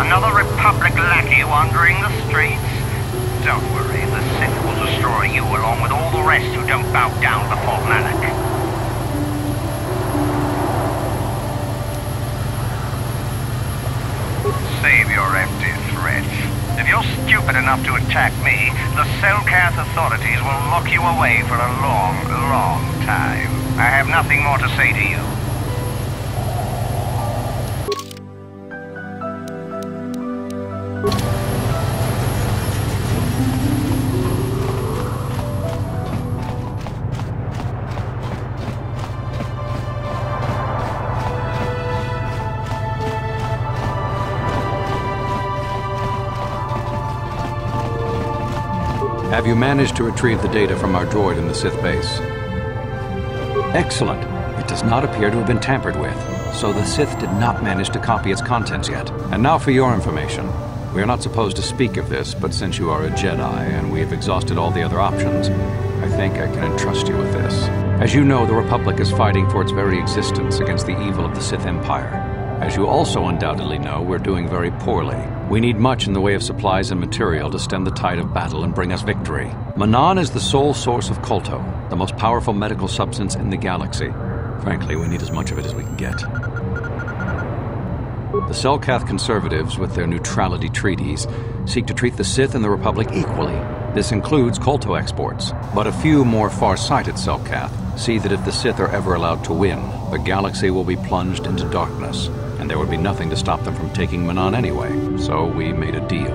Another Republic lackey wandering the streets? Don't worry, the Sith will destroy you along with all the rest who don't bow down before Malak. Save your empty threats. If you're stupid enough to attack me, the Selkath authorities will lock you away for a long, long time. I have nothing more to say to you. Have you managed to retrieve the data from our droid in the Sith base? Excellent. It does not appear to have been tampered with, so the Sith did not manage to copy its contents yet. And now for your information. We are not supposed to speak of this, but since you are a Jedi and we have exhausted all the other options, I think I can entrust you with this. As you know, the Republic is fighting for its very existence against the evil of the Sith Empire. As you also undoubtedly know, we're doing very poorly. We need much in the way of supplies and material to stem the tide of battle and bring us victory. Manan is the sole source of KOTOR, the most powerful medical substance in the galaxy. Frankly, we need as much of it as we can get. The Selkath conservatives, with their neutrality treaties, seek to treat the Sith and the Republic equally. This includes KOTOR exports. But a few more far-sighted Selkath see that if the Sith are ever allowed to win, the galaxy will be plunged into darkness, and there would be nothing to stop them from taking Manan anyway. So we made a deal.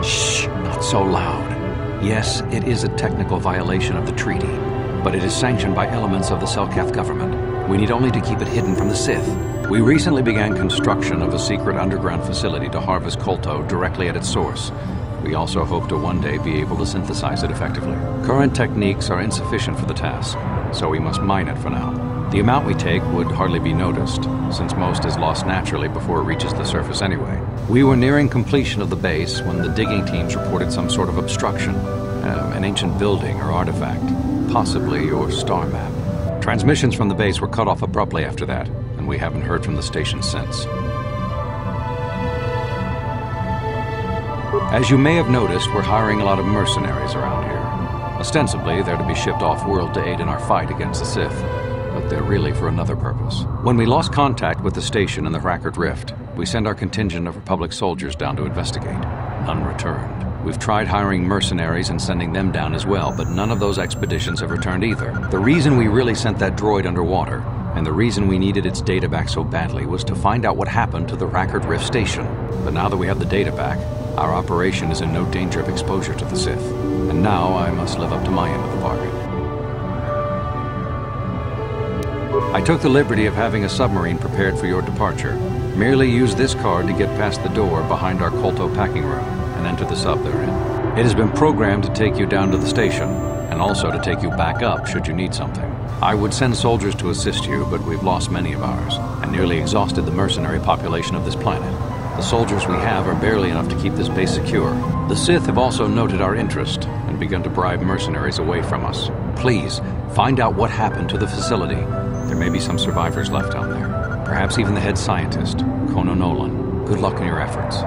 Shh, not so loud. Yes, it is a technical violation of the treaty, but it is sanctioned by elements of the Selkath government. We need only to keep it hidden from the Sith. We recently began construction of a secret underground facility to harvest KOTOR directly at its source. We also hope to one day be able to synthesize it effectively. Current techniques are insufficient for the task, so we must mine it for now. The amount we take would hardly be noticed, since most is lost naturally before it reaches the surface anyway. We were nearing completion of the base when the digging teams reported some sort of obstruction, an ancient building or artifact, possibly your star map. Transmissions from the base were cut off abruptly after that, and we haven't heard from the station since. As you may have noticed, we're hiring a lot of mercenaries around here. Ostensibly, they're to be shipped off-world to aid in our fight against the Sith, but they're really for another purpose. When we lost contact with the station in the Hrakert Rift, we sent our contingent of Republic soldiers down to investigate. None returned. We've tried hiring mercenaries and sending them down as well, but none of those expeditions have returned either. The reason we really sent that droid underwater, and the reason we needed its data back so badly, was to find out what happened to the Hrakert Rift station. But now that we have the data back, our operation is in no danger of exposure to the Sith. And now I must live up to my end of the bargain. I took the liberty of having a submarine prepared for your departure. Merely use this card to get past the door behind our KOTOR packing room and enter the sub they're in. It has been programmed to take you down to the station, and also to take you back up should you need something. I would send soldiers to assist you, but we've lost many of ours, and nearly exhausted the mercenary population of this planet. The soldiers we have are barely enough to keep this base secure. The Sith have also noted our interest, and begun to bribe mercenaries away from us. Please, find out what happened to the facility. There may be some survivors left down there. Perhaps even the head scientist, Kono Nolan. Good luck in your efforts.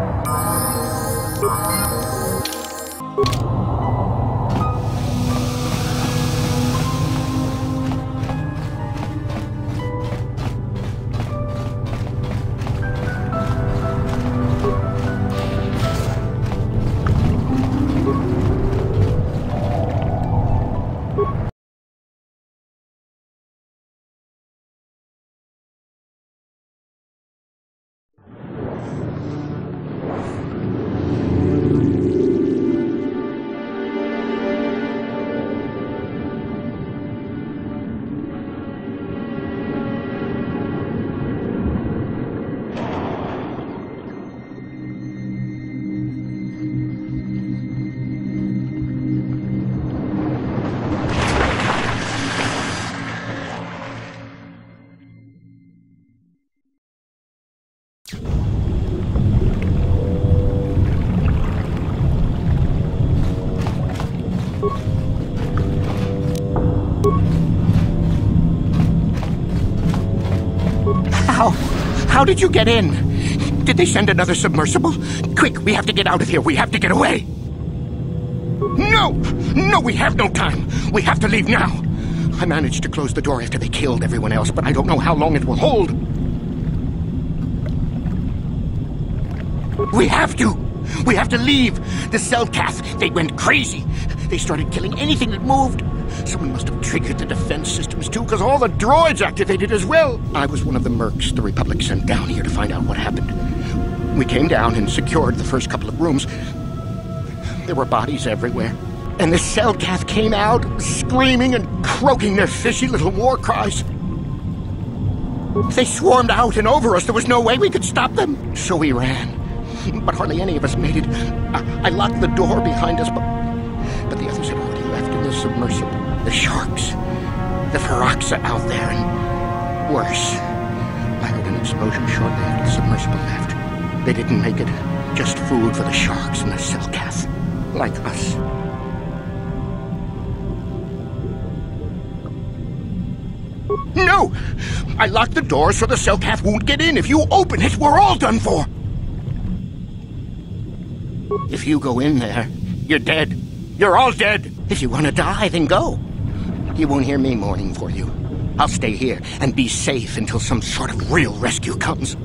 How did you get in? Did they send another submersible? Quick, we have to get out of here. We have to get away. No! No, we have no time. We have to leave now. I managed to close the door after they killed everyone else, but I don't know how long it will hold. We have to! We have to leave! The Selkath, they went crazy. They started killing anything that moved. Someone must have triggered the defense systems too, because all the droids activated as well. I was one of the mercs the Republic sent down here to find out what happened. We came down and secured the first couple of rooms. There were bodies everywhere. And the Selkath came out, screaming and croaking their fishy little war cries. They swarmed out and over us. There was no way we could stop them. So we ran. But hardly any of us made it. I locked the door behind us, but the others had already left in the submersible. The sharks. The Feroxa out there, and worse. I heard an explosion shortly after the submersible left. They didn't make it. Just food for the sharks and the Selkath. Like us. No! I locked the door so the Selkath won't get in. If you open it, we're all done for. If you go in there, you're dead. You're all dead. If you want to die, then go. You won't hear me mourning for you. I'll stay here and be safe until some sort of real rescue comes.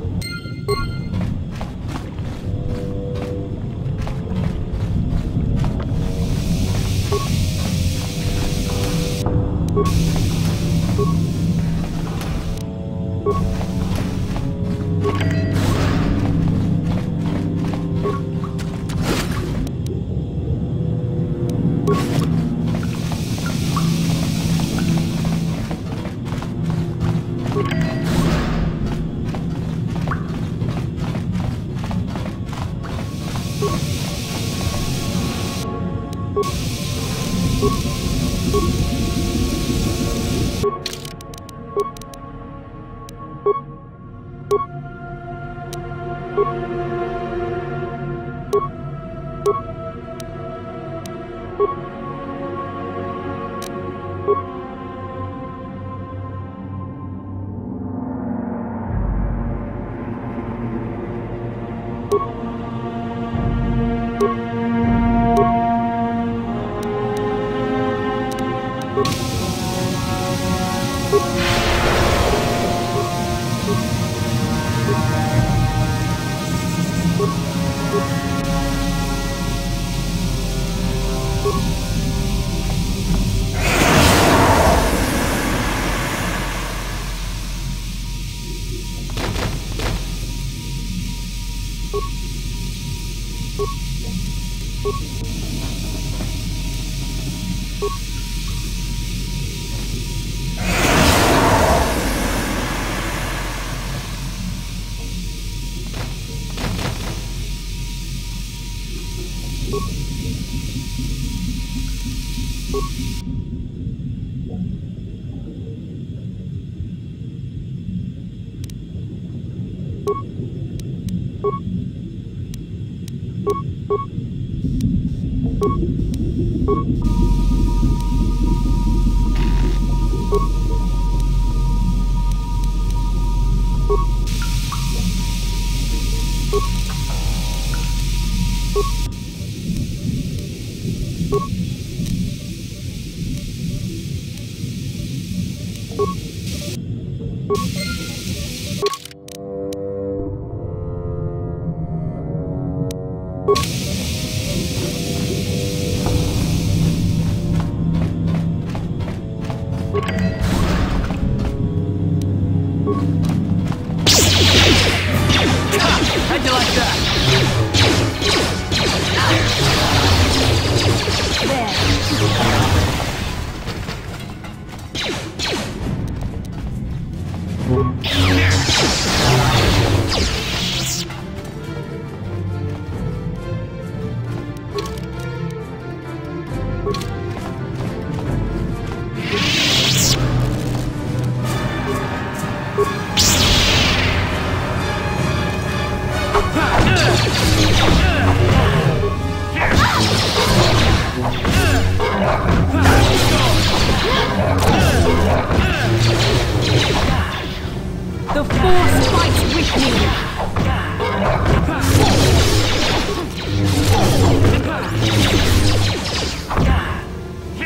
The Force fights with me!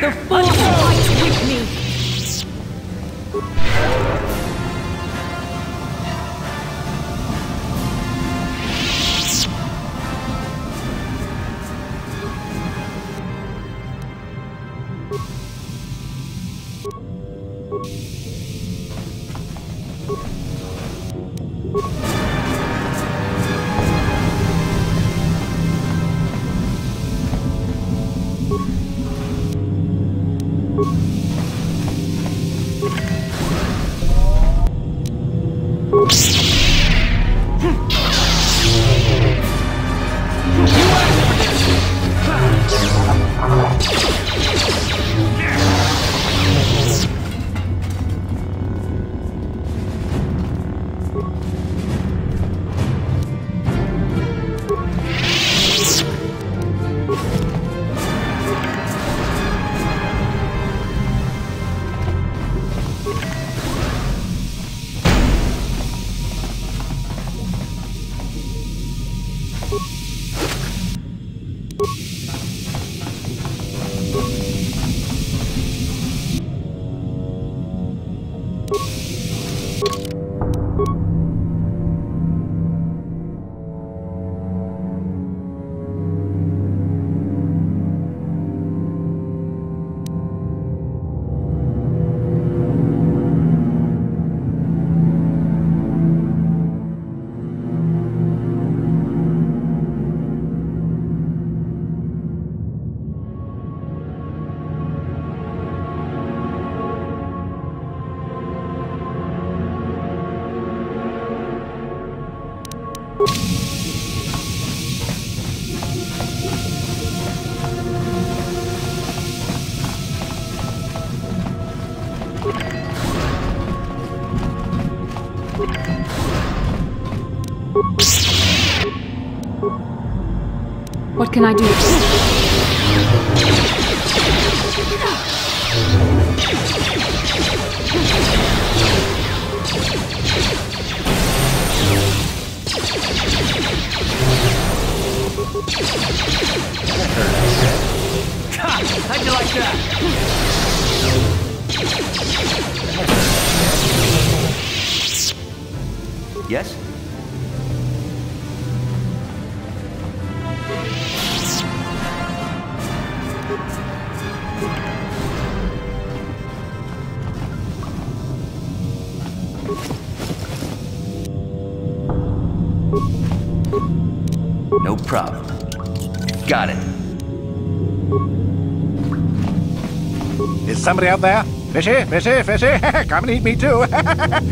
The force fights with me! What can I do? How'd you like that? Yes? No problem. Got it. Is somebody out there? Fishy, fishy, fishy! Come and eat me too!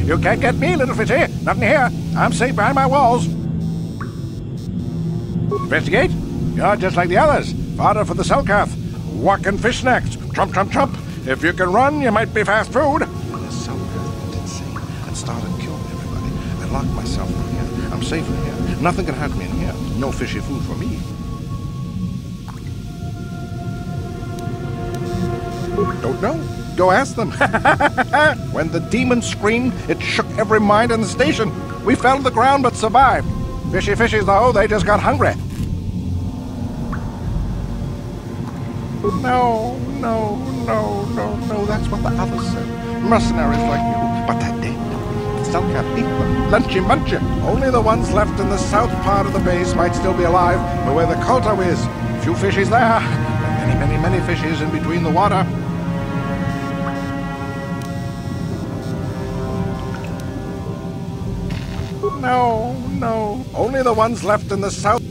You can't get me, little fishy! Not in here! I'm safe behind my walls! Investigate? You're just like the others. Fodder for the Selkath. Walk and fish snacks. Trump, trump, trump! If you can run, you might be fast food! The Selkath went insane and started killing everybody. I locked myself in here. I'm safe in here. Nothing can hurt me in here. No fishy food for me. Don't know. Go ask them. When the demon screamed, it shook every mind in the station. We fell to the ground but survived. Fishy fishies, though, they just got hungry. No, no, no, no, no, that's what the others said. Mercenaries like you. But that day, Selkath ate them. Lunchy munchy. Only the ones left in the south part of the base might still be alive, but where the KOTOR is, few fishies there, and many, many, many fishies in between the water. No, no. Only the ones left in the south.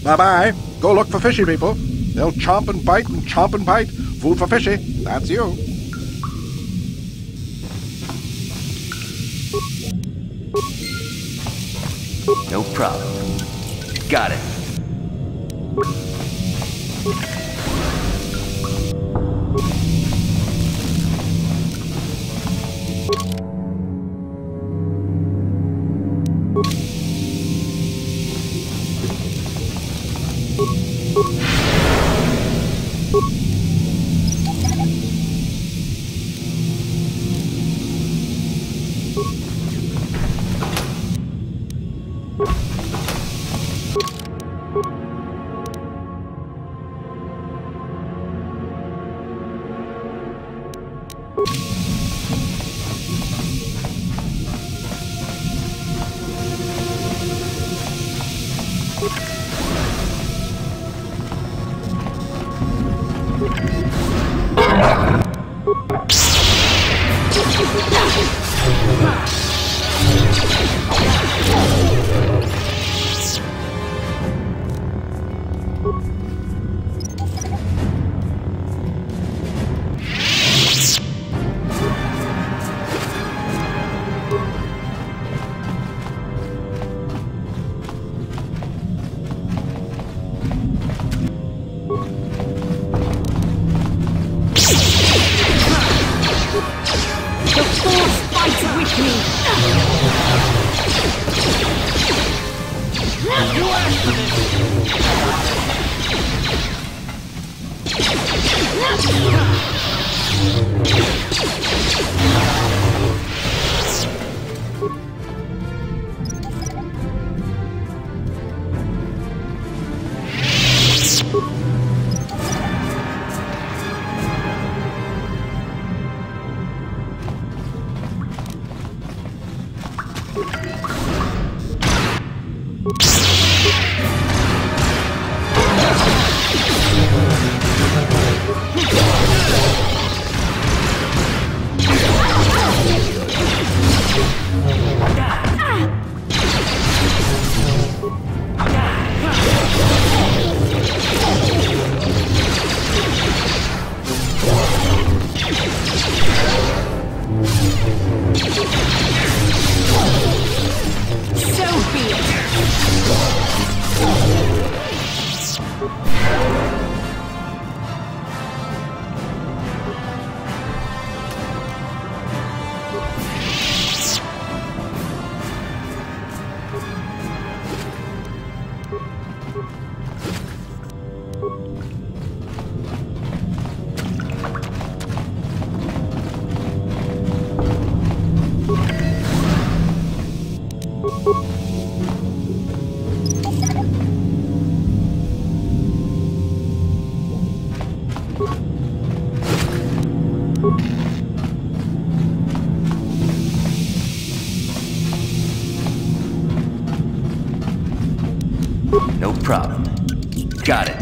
Bye-bye. Go look for fishy people. They'll chomp and bite and chomp and bite. Food for fishy. That's you. No problem. Got it. No problem. Got it.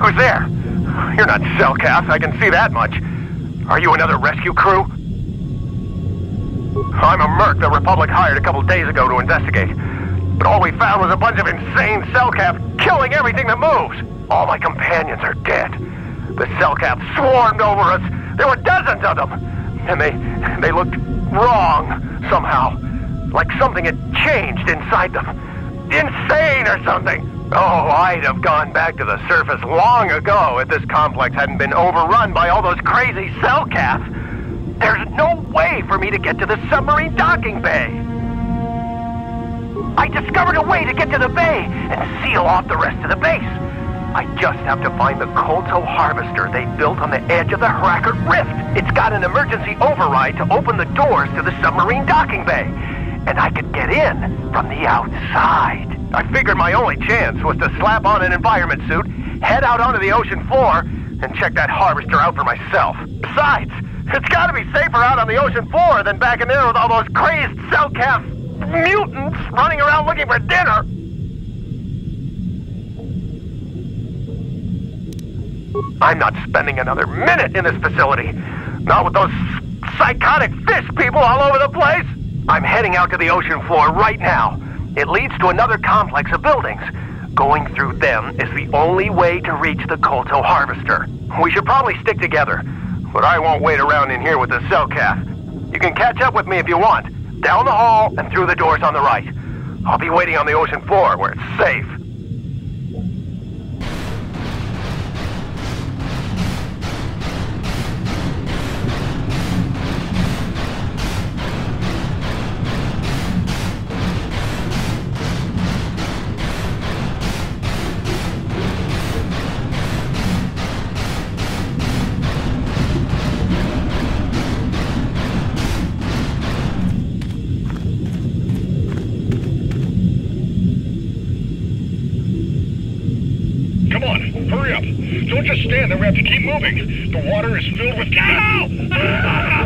Who's there? You're not Cellcath, I can see that much. Are you another rescue crew? I'm a merc the Republic hired a couple days ago to investigate. But all we found was a bunch of insane Cellcath killing everything that moves. All my companions are dead. The Cellcath swarmed over us. There were dozens of them. And they looked wrong somehow. Like something had changed inside them. Insane or something. Oh, I'd have gone back to the surface long ago if this complex hadn't been overrun by all those crazy Cellcaths. There's no way for me to get to the submarine docking bay. I discovered a way to get to the bay and seal off the rest of the base. I just have to find the KOTOR harvester they built on the edge of the Hrakert Rift. It's got an emergency override to open the doors to the submarine docking bay. And I could get in from the outside. I figured my only chance was to slap on an environment suit, head out onto the ocean floor, and check that harvester out for myself. Besides, it's gotta be safer out on the ocean floor than back in there with all those crazed Cellcath mutants running around looking for dinner. I'm not spending another minute in this facility. Not with those psychotic fish people all over the place. I'm heading out to the ocean floor right now. It leads to another complex of buildings. Going through them is the only way to reach the KOTOR harvester. We should probably stick together, but I won't wait around in here with the Cellcath. You can catch up with me if you want. Down the hall and through the doors on the right. I'll be waiting on the ocean floor where it's safe. Hurry up! Don't just stand there, we have to keep moving! The water is filled with... Ow! Ah!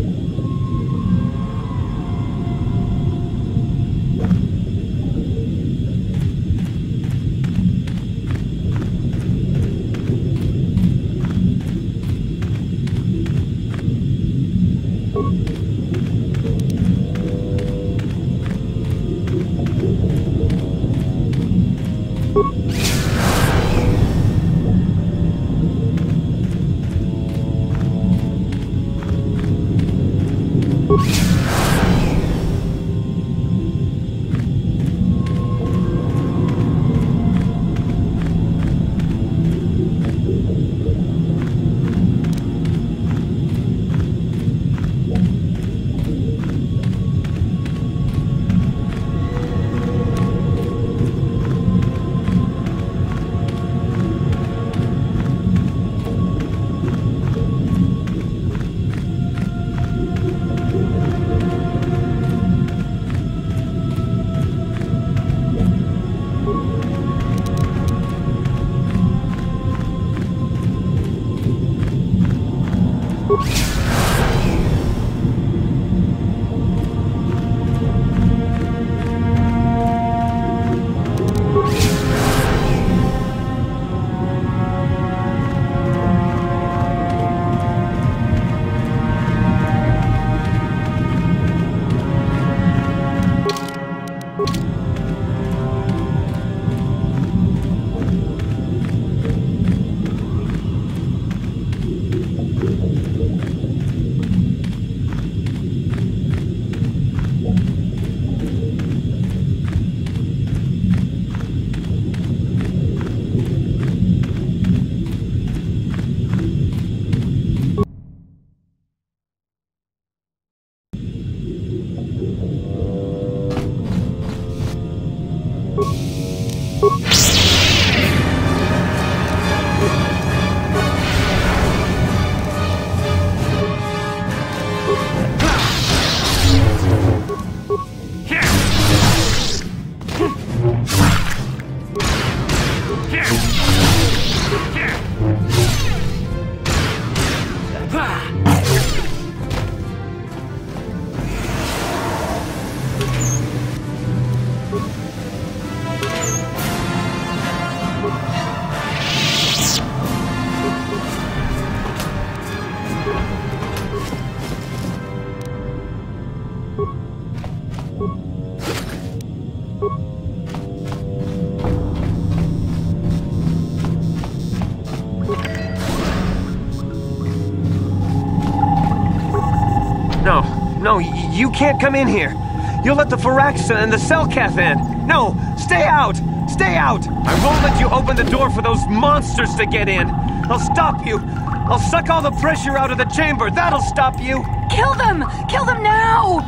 No, you can't come in here. You'll let the Firaxa and the Cellcath in. No, stay out! Stay out! I won't let you open the door for those monsters to get in. I'll stop you. I'll suck all the pressure out of the chamber. That'll stop you. Kill them! Kill them now!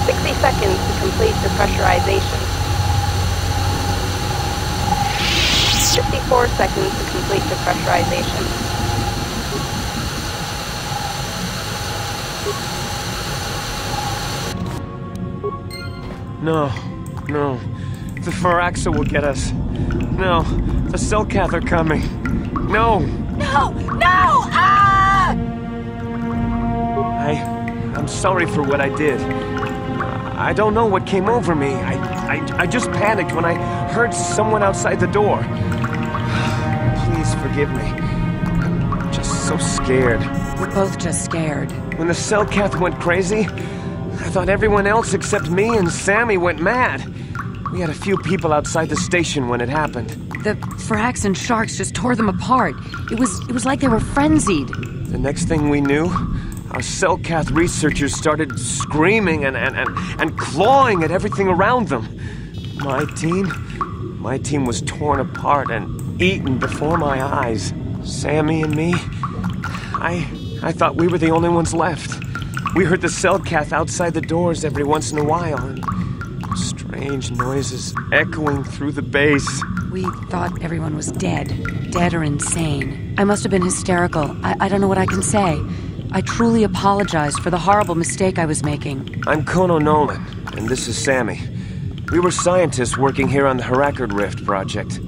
60 seconds to complete depressurization. 54 seconds to complete depressurization. No. The Firaxa will get us. No, the Cellcath are coming. No! No! No! Ah! I'm sorry for what I did. I don't know what came over me. I just panicked when I heard someone outside the door. Please forgive me. I'm just so scared. We're both just scared. When the Cellcath went crazy, I thought everyone else except me and Sammy went mad. We had a few people outside the station when it happened. The Firaxan sharks just tore them apart. It was like they were frenzied. The next thing we knew, our Cellcath researchers started screaming and clawing at everything around them. My team was torn apart and eaten before my eyes. Sammy and me, I thought we were the only ones left. We heard the Cellcath outside the doors every once in a while, and strange noises echoing through the base. We thought everyone was dead or insane. I must have been hysterical. I don't know what I can say. I truly apologize for the horrible mistake I was making. I'm Kono Nolan, and this is Sammy. We were scientists working here on the Hrakert Rift project.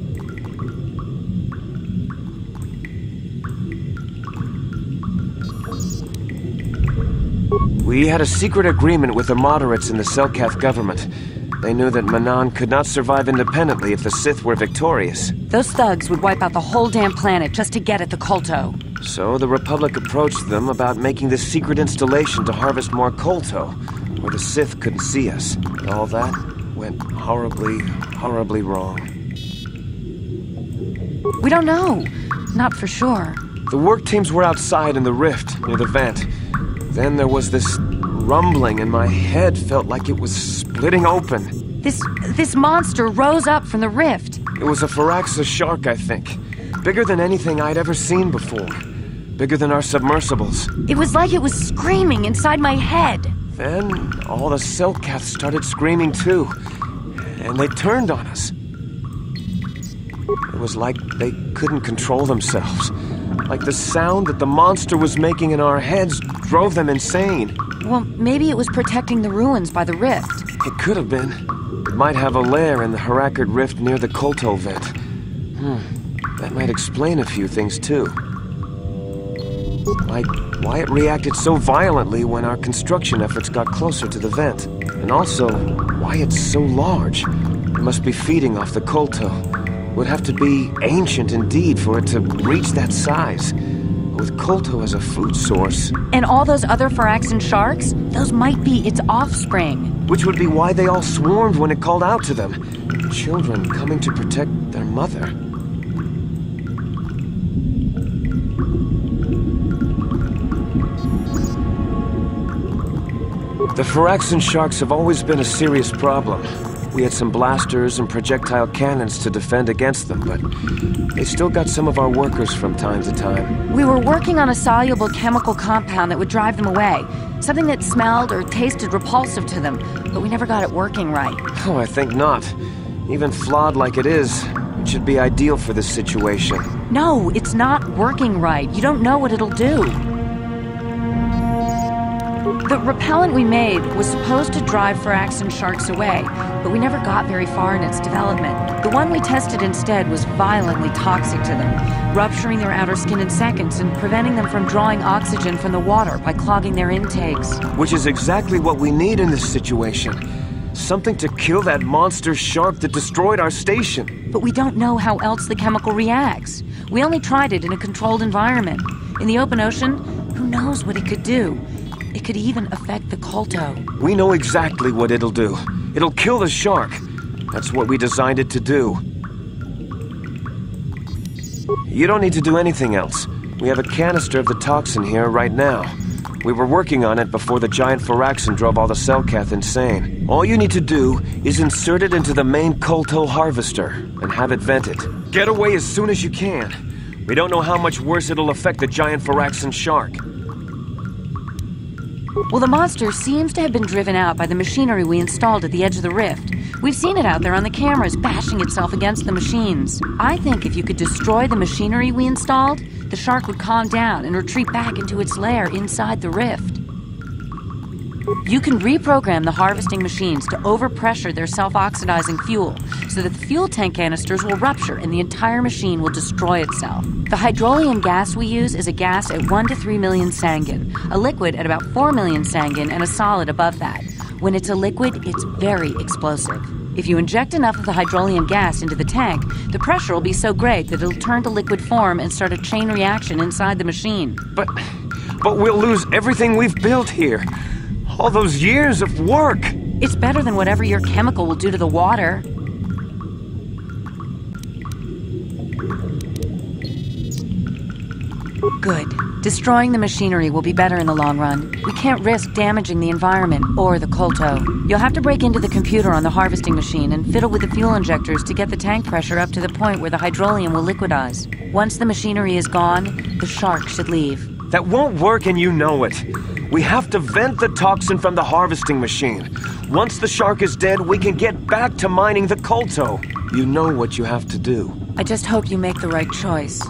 We had a secret agreement with the moderates in the Cellcath government. They knew that Manan could not survive independently if the Sith were victorious. Those thugs would wipe out the whole damn planet just to get at the Kolto. So the Republic approached them about making this secret installation to harvest more Kolto, where the Sith couldn't see us. And all that went horribly, horribly wrong. We don't know. Not for sure. The work teams were outside in the rift, near the vent. Then there was this rumbling, and my head felt like it was splitting open. This monster rose up from the rift. It was a Firaxa shark, I think. Bigger than anything I'd ever seen before. Bigger than our submersibles. It was like it was screaming inside my head. Then all the Cellcaths started screaming too. And they turned on us. It was like they couldn't control themselves. Like the sound that the monster was making in our heads drove them insane. Well, maybe it was protecting the ruins by the rift. It could have been. It might have a lair in the Hrakert Rift near the Kolto vent. That might explain a few things too. Like why it reacted so violently when our construction efforts got closer to the vent. And also, why it's so large. It must be feeding off the Kolto. Would have to be ancient indeed for it to reach that size. With Kolto as a food source. And all those other Firaxan sharks? Those might be its offspring. Which would be why they all swarmed when it called out to them. Children coming to protect their mother. The Firaxan sharks have always been a serious problem. We had some blasters and projectile cannons to defend against them, but they still got some of our workers from time to time. We were working on a soluble chemical compound that would drive them away. Something that smelled or tasted repulsive to them, but we never got it working right. Oh, I think not. Even flawed like it is, it should be ideal for this situation. No, it's not working right. You don't know what it'll do. The repellent we made was supposed to drive Firaxan sharks away, but we never got very far in its development. The one we tested instead was violently toxic to them, rupturing their outer skin in seconds and preventing them from drawing oxygen from the water by clogging their intakes. Which is exactly what we need in this situation. Something to kill that monster shark that destroyed our station. But we don't know how else the chemical reacts. We only tried it in a controlled environment. In the open ocean, who knows what it could do? It could even affect the Kolto. We know exactly what it'll do. It'll kill the shark. That's what we designed it to do. You don't need to do anything else. We have a canister of the toxin here right now. We were working on it before the giant Firaxan drove all the Cellcath insane. All you need to do is insert it into the main Kolto harvester and have it vented. Get away as soon as you can. We don't know how much worse it'll affect the giant Firaxan shark. Well, the monster seems to have been driven out by the machinery we installed at the edge of the rift. We've seen it out there on the cameras, bashing itself against the machines. I think if you could destroy the machinery we installed, the shark would calm down and retreat back into its lair inside the rift. You can reprogram the harvesting machines to overpressure their self-oxidizing fuel so that the fuel tank canisters will rupture and the entire machine will destroy itself. The hydrolium gas we use is a gas at 1 to 3 million sangin, a liquid at about 4 million sangin, and a solid above that. When it's a liquid, it's very explosive. If you inject enough of the hydrolium gas into the tank, the pressure will be so great that it'll turn to liquid form and start a chain reaction inside the machine. But we'll lose everything we've built here. All those years of work. It's better than whatever your chemical will do to the water. Good. Destroying the machinery will be better in the long run. We can't risk damaging the environment or the KOTOR. You'll have to break into the computer on the harvesting machine and fiddle with the fuel injectors to get the tank pressure up to the point where the hydrolium will liquidize. Once the machinery is gone, the shark should leave. That won't work and you know it. We have to vent the toxin from the harvesting machine. Once the shark is dead, we can get back to mining the KOTOR. You know what you have to do. I just hope you make the right choice.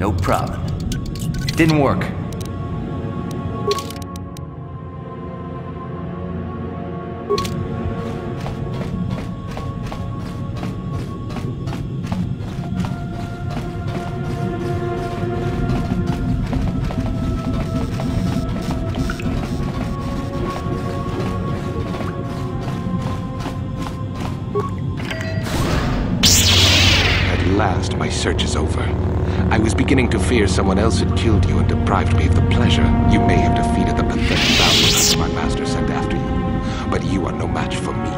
No problem. Didn't work. At last, my search is over. I was beginning to fear someone else had killed you and deprived me of the pleasure you may have defeated the pathetic thousands my master sent after you. But you are no match for me.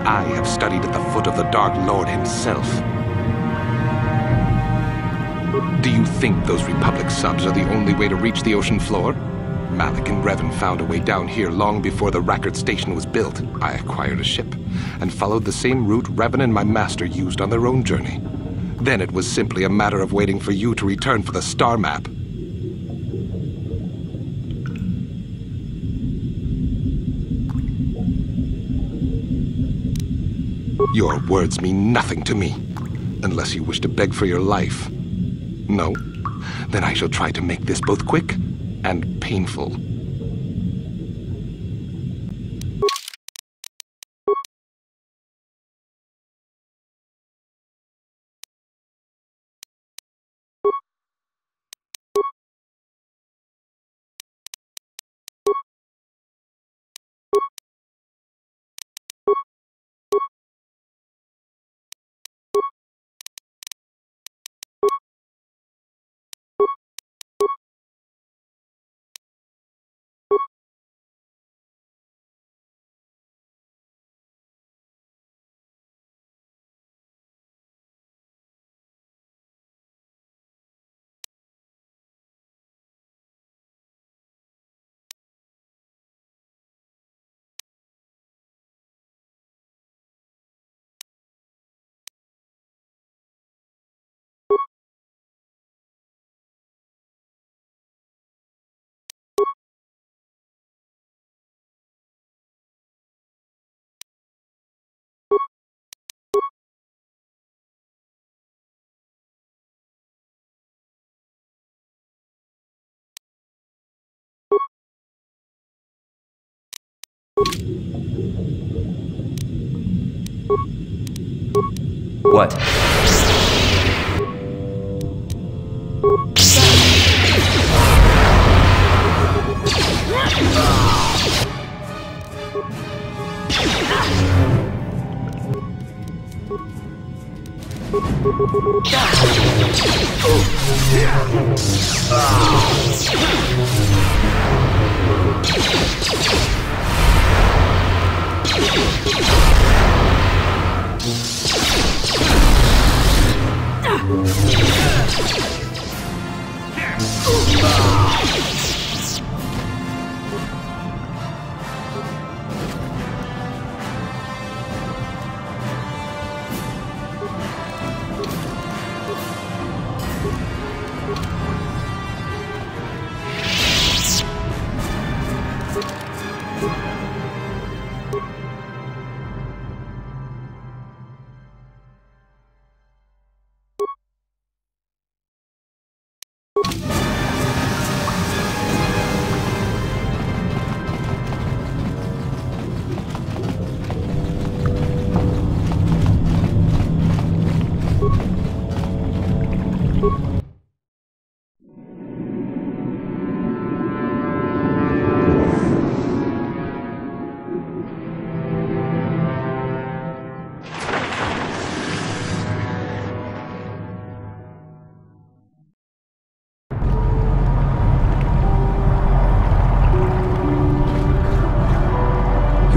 I have studied at the foot of the Dark Lord himself. Do you think those Republic subs are the only way to reach the ocean floor? Malik and Revan found a way down here long before the Hrakert station was built. I acquired a ship and followed the same route Revan and my master used on their own journey. Then it was simply a matter of waiting for you to return for the star map. Your words mean nothing to me, unless you wish to beg for your life. No? Then I shall try to make this both quick and painful. What?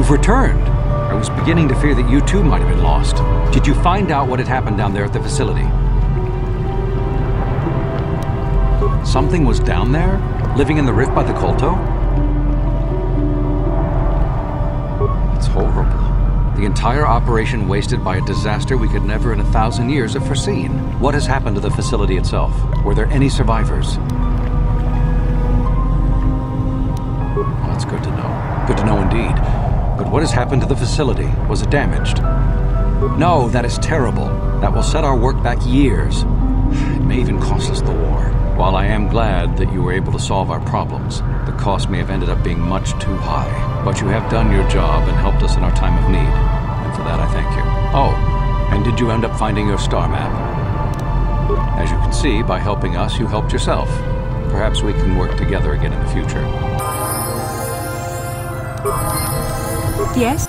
You've returned. I was beginning to fear that you too might have been lost. Did you find out what had happened down there at the facility? Something was down there? Living in the rift by the Kolto? It's horrible. The entire operation wasted by a disaster we could never in 1,000 years have foreseen. What has happened to the facility itself? Were there any survivors? Well, that's good to know. Good to know indeed. But what has happened to the facility? Was it damaged? No, that is terrible. That will set our work back years. It may even cost us the war. While I am glad that you were able to solve our problems, the cost may have ended up being much too high. But you have done your job and helped us in our time of need. And for that I thank you. Oh, and did you end up finding your star map? As you can see, by helping us, you helped yourself. Perhaps we can work together again in the future. Yes?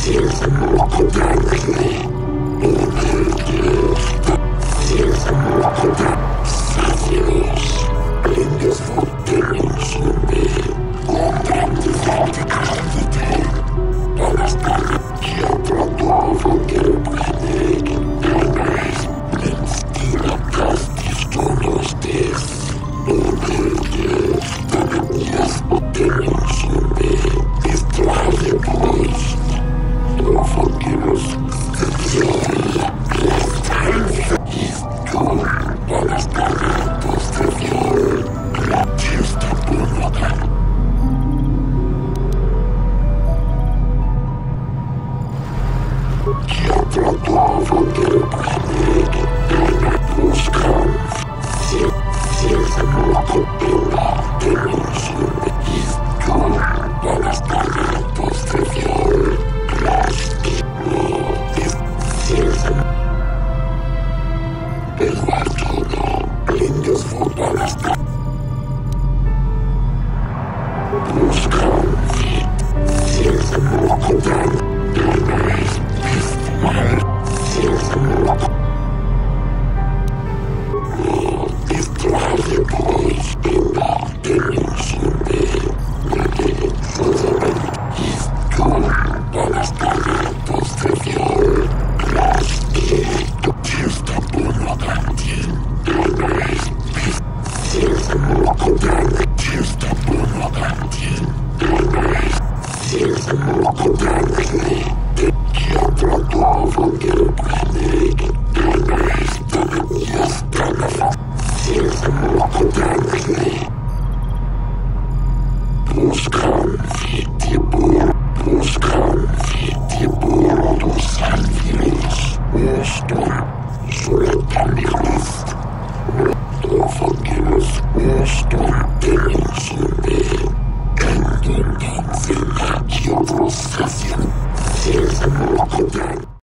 Feel the